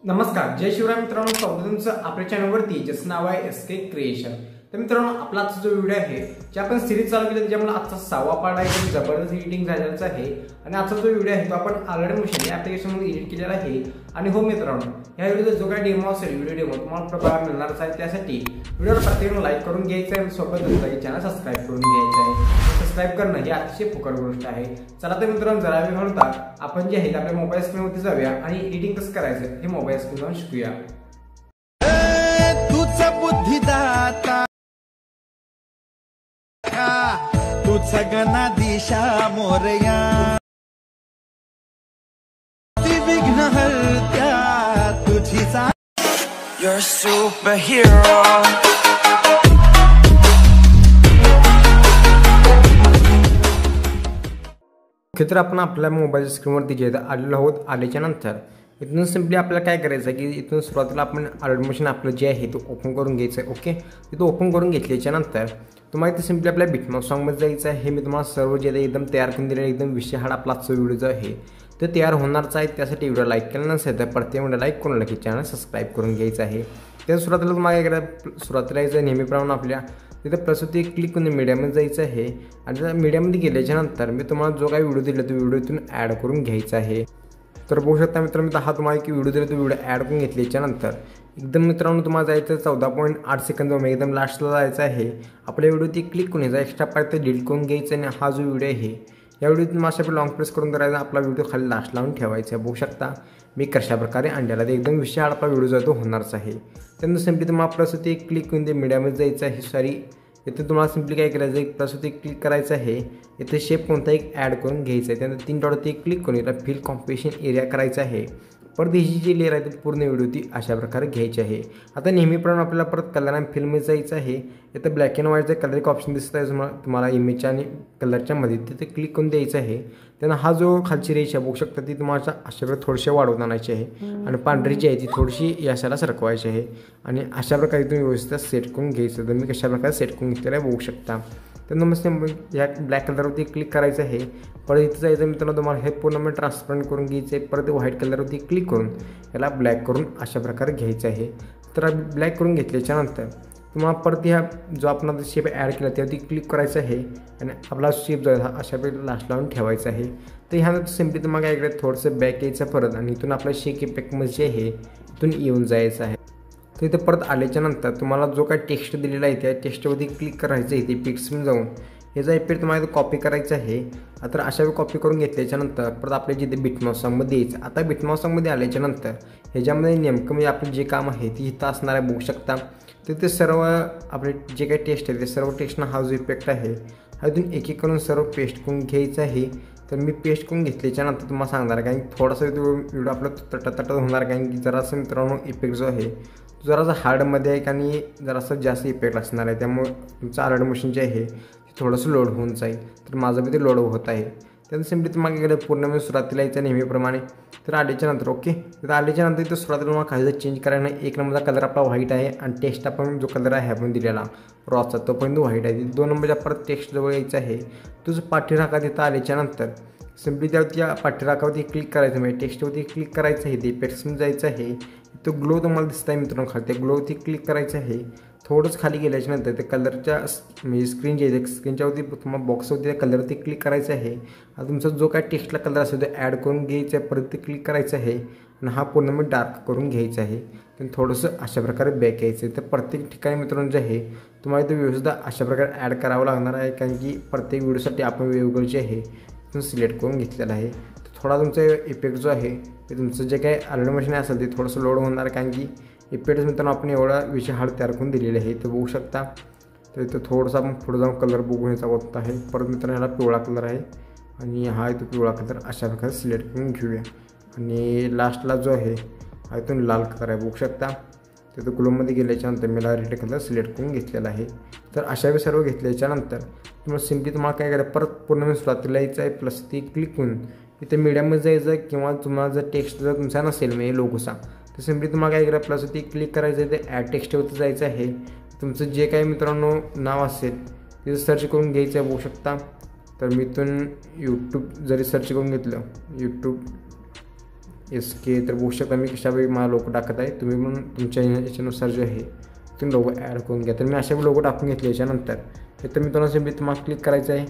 नमस्कार, जय शिवराय मित्रांनो, स्वागत आहे तुमचं आपल्या चॅनलवरती ज्याचं नाव आहे एसके क्रिएशन। तर मित्रांनो, आपला आजचा जो व्हिडिओ आहे जे आपण सिरीज चालू केली त्याच्यामुळे आजचा 6वा पार्ट आहे, एकदम जबरदस्त एडिटिंग झालेला आहे। आणि आजचा जो व्हिडिओ आहे तो आपण ऑलरेडी मशीन ऍप्लिकेशन मध्ये एडिट केलेला आहे। आणि हो मित्रांनो, या व्हिडिओचा जो काही डेमो असेल, व्हिडिओ डेमो तुम्हाला प्रभाव मिळणारच आहे। त्यासाठी व्हिडिओला प्रत्येकाने लाईक करून घ्यायचं आहे, सोबतच चॅनल सबस्क्राइब करून घ्यायचं आहे। सबस्क्राइब करणं ही अतिशय फुकट गोष्ट आहे। चला तर मित्रांनो, जरा वेळ घालवता आपण जे आहे आपल्या मोबाईल स्क्रीनवरती जाऊया आणि एडिटिंग कसं करायचं हे मोबाईल स्क्रीनवर शिकूया। तुझा बुद्धिदाता तुझा गणा दिशा मोरया ती विघ्न हरत्या तुझीचा You're a superhero तर आपण आपल्या मोबाईल स्क्रीनवरती जे आलेलो आहोत। आल्याच्या नंतर इथून सिंपली आपल्याला काय करायचं आहे की इथून सुरुवातीला आपण ऑलरेडी मशीन आपलं जे आहे तो ओपन करून घ्यायचं आहे। ओके, तिथं ओपन करून घेतल्याच्या नंतर तुम्हाला इथे सिंपली आपल्या बिटमॅप सॉन्गमध्ये जायचं आहे। हे मी तुम्हाला सर्व जे एकदम तयार करून दिलेलं एकदम विषय हाड आपला आजचा व्हिडिओ जो आहे तो तयार होणारच आहे। त्यासाठी व्हिडिओ लाईक केला नसेल तर प्रत्येक व्हिडिओ लाईक करून लगेच चॅनल सबस्क्राईब करून घ्यायचं आहे। त्या सुरुवातीला तुम्हाला काय करायचं, सुरुवातीला यायचं नेहमीप्रमाणे आपल्या तिथं प्रस्तुती क्लिक करून मीडियामध्ये जायचं आहे। आणि मीडियामध्ये गेल्याच्या नंतर मी तुम्हाला जो काही व्हिडिओ दिला तो व्हिडिओ इथून ॲड करून घ्यायचा आहे। तर बघू शकता मित्रांनो, हा तुम्हाला की व्हिडिओ दिला तो व्हिडिओ ॲड करून घेतल्याच्या नंतर एकदम मित्रांनो तुम्हाला जायचं 14.8 सेकंद जाऊन एकदम लास्टला जायचं आहे। आपल्या व्हिडिओ ती क्लिक करून यायचा, एक्स्ट्रा पार्ट ते डिलीट करून घ्यायचं आणि हा जो व्हिडिओ आहे या व्हिडिओत तुम्हाला अशा लॉंग प्रेस करून करायचा, आपला व्हिडिओ खाली लास्ट लावून ठेवायचा आहे। बघू शकता मी कशा प्रकारे आणलेला ते एकदम विषय आपला व्हिडिओ जो तो होणारच आहे। त्यानंतर सिंपली तुम्हाला आपलं ते क्लिक करून ते मीडियामध्ये जायचं आहे। सॉरी, इथे तुम्हाला सिंपली काय करायचं आहे, प्लस ते क्लिक करायचं आहे। इथे शेप कोणता एक ॲड करून घ्यायचा आहे। त्यानंतर 3 डॉट ते क्लिक करून याला फिल कॉम्पोजिशन एरिया करायचा आहे। परत ही जी लेअर आहे ती पूर्ण व्हिडिओ ती अशा प्रकारे घ्यायची आहे। आता नेहमीप्रमाणे आपल्याला परत कलर आणि फिल्ममध्ये जायचं आहे। इथं ब्लॅक अँड व्हाईटचं कलर एक ऑप्शन दिसत आहे तुम्हाला इमेजच्या आणि कलरच्या मध्ये, तिथे क्लिक करून द्यायचं आहे। त्यांना हा जो खालची रेषा बघू शकता ती तुम्हाला अशा प्रकारे थोडीशी वाढवून आणायची आहे आणि पांढरी जी आहे ती थोडीशी या साईडला सरकवायची आहे। आणि अशा प्रकारे तुम्ही व्यवस्थित सेट करून घ्यायचं। तर मी कशा प्रकारे सेट करून घेतलेलं आहे बघू शकता। तर नमस्ते, या ब्लॅक कलरवरती क्लिक करायचं आहे। परत इथं जायचं मित्रांनो, तुम्हाला हे पूर्ण ट्रान्सपरंट करून घ्यायचं आहे। परत व्हाईट कलरवरती क्लिक करून याला ब्लॅक करून अशा प्रकारे घ्यायचं आहे। तर ब्लॅक करून घेतल्याच्या नंतर तुम्हाला परत ह्या जो आपण शेप ॲड केला त्यावरती क्लिक करायचं आहे आणि आपला शेप जो आहे हा अशा प्रकारे लास्ट लावून ठेवायचा आहे। तर ह्यानंतर सिम्पली तुम्हाला काय करायचं, थोडंसं बॅक यायचं परत आणि इथून आपला शेक इफेक्टमध्ये जे आहे इथून येऊन जायचं आहे। तर इथं परत आल्याच्या नंतर तुम्हाला जो काय टेक्स्ट दिलेला आहे त्या टेक्स्टवरती क्लिक करायचं आहे। ते पिक्समध्ये जाऊन ह्याचा इफेक्ट तुम्हाला इथं कॉपी करायचा आहे। आता अशा वेळी कॉपी करून घेतल्याच्या नंतर परत आपल्या जिथे बिटमॅप सॉन्गमध्ये यायचं। आता बिटमॅप सॉन्गमध्ये आल्याच्या नंतर ह्याच्यामध्ये नेमकं म्हणजे आपलं जे काम आहे ते इथं असणार आहे बघू शकता। तर ते सर्व आपले जे काही टेक्स्ट आहे ते सर्व टेक्स्टना हा जो इफेक्ट आहे हा इथून एक एक करून सर्व पेस्ट करून घ्यायचं आहे। तर मी पेस्ट करून घेतल्याच्या नंतर तुम्हाला सांगणार कारण थोडासा व्हिडिओ आपला तटत होणार, कारण की जरासं मित्रांनो इफेक्ट जो आहे जरासा हार्डमध्ये आहे आणि जरासं जास्त इफेक्ट असणार आहे। त्यामुळे तुमचं ऑलरेडी मशीन जे आहे ते थोडंसं लोड होऊन जाईल। तर माझं बी ते लोड होत आहे। त्यानंतर सिम्पली तुम्हाला इकडे पूर्ण मी सुरुवातीला यायचं नेहमीप्रमाणे। तर आल्याच्या नंतर ओके, तर आल्याच्या नंतर इथं सुरुवातीला तुम्हाला काही चेंज करायला नाही। 1 नंबरचा कलर आपला व्हाईट आहे आणि टेक्स्ट आपण जो कलर आहे आपण दिलेला रॉचा तो पण व्हाईट आहे। 2 नंबरच्या परत टेक्स्ट जवळ यायचं आहे। तुझं पाठीराखा तिथं आल्याच्या नंतर सिम्पली त्यावरती या पाठीराखावरती क्लिक करायचं, म्हणजे टेक्स्टवरती क्लिक करायचं आहे। ते पेक्समध्ये जायचं आहे। तो ग्लो तुम्हाला दिसत आहे मित्रांनो खाली, त्या ग्लोवरती क्लिक करायचं आहे। थोडंच खाली गेल्याच्या नंतर ते कलरच्या म्हणजे स्क्रीन जे आहे स्क्रीनच्यावरती तुम्हाला बॉक्सवरती त्या कलरवरती क्लिक करायचं आहे। आता तुमचा जो काय टेक्स्टला कलर असेल तो ॲड करून घ्यायचा आहे। परत ते क्लिक करायचं आहे आणि हा पूर्ण मी डार्क करून घ्यायचा आहे। तर थोडंसं अशा प्रकारे बॅक यायचं आहे। तर प्रत्येक ठिकाणी मित्रांनो जे आहे तुम्हाला ते व्यवस्थित अशा प्रकारे ॲड करावं लागणार आहे, कारण की प्रत्येक व्हिडिओसाठी आपण वेगवेगळं जे आहे इथून सिलेक्ट करून घेतलेलं आहे। तर थोडा तुमचा इफेक्ट जो आहे ते तुमचं जे काही ऑलरेडी मशीन असेल ते थोडंसं लोड होणार, कारण की इफेक्ट मित्रांनो आपण एवढा विषय हार्ड तयार करून दिलेले आहे। तर बघू शकता। तर इथं थोडंसं आपण पुढे जाऊन कलर बघून याचा होत आहे। परत मित्रांनो ह्याला पिवळा कलर आहे आणि हा इथं पिवळा कलर अशा प्रकारे सिलेक्ट करून घेऊया। आणि लास्टला जो आहे हा इथून लाल कलर आहे बघू शकता। तिथं ग्लोमध्ये गेल्याच्यानंतर मला रेड कलर सिलेक्ट करून घेतलेला आहे। तर अशा वेळी सर्व घेतल्याच्यानंतर तुम्हाला सिम्पली तुम्हाला काय करायचं, परत पूर्ण सुरुवातीला यायचं आहे। प्लस ती क्लिक करून इथे मीडियममध्ये जायचं, किंवा तुम्हाला जर टेक्स्ट जर तुमचा नसेल म्हणजे लोगोचा तर सिम्पली तुम्हाला काय करायचं, प्लस ती क्लिक करायचं आहे। ते ॲड टेक्स्टवरती जायचं आहे। तुमचं जे काही मित्रांनो नाव असेल तिथं सर्च करून घ्यायचं आहे बघू शकता। तर मी इथून यूट्यूब जरी सर्च करून घेतलं, यूट्यूब SK तर बघू शकता मी कशावेळी मला लोगो टाकत आहे. तुम्ही पण तुमच्या याच्यानुसार जे आहे तुम्ही लोगो ॲड करून घ्या. तर मी अशा लोगो टाकून घेतले. याच्यानंतर इथं मित्रांनो सिम्पली तुम्हाला क्लिक करायचं आहे.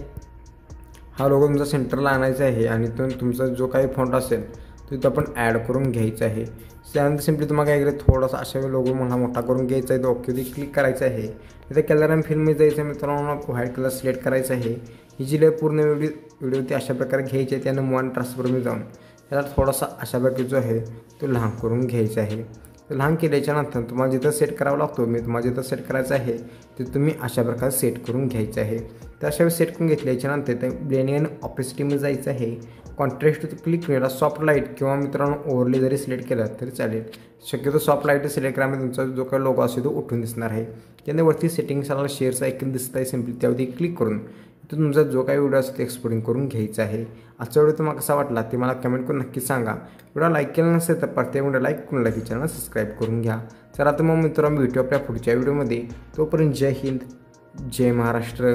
हा लोगो तुमचा सेंटरला आणायचा आहे आणि तुमचा जो काही फॉन्ट असेल तो इथं आपण ॲड करून घ्यायचा आहे. त्यानंतर सिम्पली तुम्हाला काय करायचं थोडासा अशा लोगो मला मोठा करून घ्यायचा आहे. तो ओकेवरती क्लिक करायचं आहे. इथं कलर अँड फिलमध्ये जायचं आहे मित्रांनो. व्हाईट कलर सिलेक्ट करायचा आहे. ही जी लेअर पूर्ण व्हिडिओ ती अशा प्रकारे घ्यायची आहे. त्यानं वन ट्रान्सफरमध्ये जाऊन त्याला थोडासा अशा प्रकारे जो आहे तो लहान करून घ्यायचा आहे. तर लहान केल्याच्यानंतर तुम्हाला जिथं सेट करावा लागतो मी तुम्हाला जिथं सेट करायचं आहे ते तुम्ही अशा प्रकारे सेट करून घ्यायचं आहे. तर अशा वेळी सेट करून घेतल्याच्यानंतर ते ब्लेंडिंग आणि ऑपेसिटीमध्ये जायचं आहे. कॉन्ट्रास्ट क्लिक केला सॉफ्ट लाईट किंवा मित्रांनो ओव्हरले जरी सिलेक्ट केला तरी चालेल. शक्यतो सॉफ्ट लाईट सिलेक्ट करामध्ये तुमचा जो काही लोगो असेल तो उठून दिसणार आहे. त्याने वरती सेटिंग्सला शेअरचा ऐकून दिसत आहे. सिम्पली त्यावरती क्लिक करून तर तुमचा जो काही व्हिडिओ असेल ते एक्सपोर्टिंग करून घ्यायचा आहे. आजचा व्हिडिओ तुम्हाला कसा वाटला ते मला कमेंट करून नक्की सांगा. व्हिडिओ लाईक केला नसेल तर प्रत्येक व्हिडिओ लाईक करून लाईक चॅनल सबस्क्राईब करून घ्या. तर आता मग मित्रांनो भेटू आपल्या पुढच्या व्हिडिओमध्ये. तोपर्यंत जय हिंद जय महाराष्ट्र.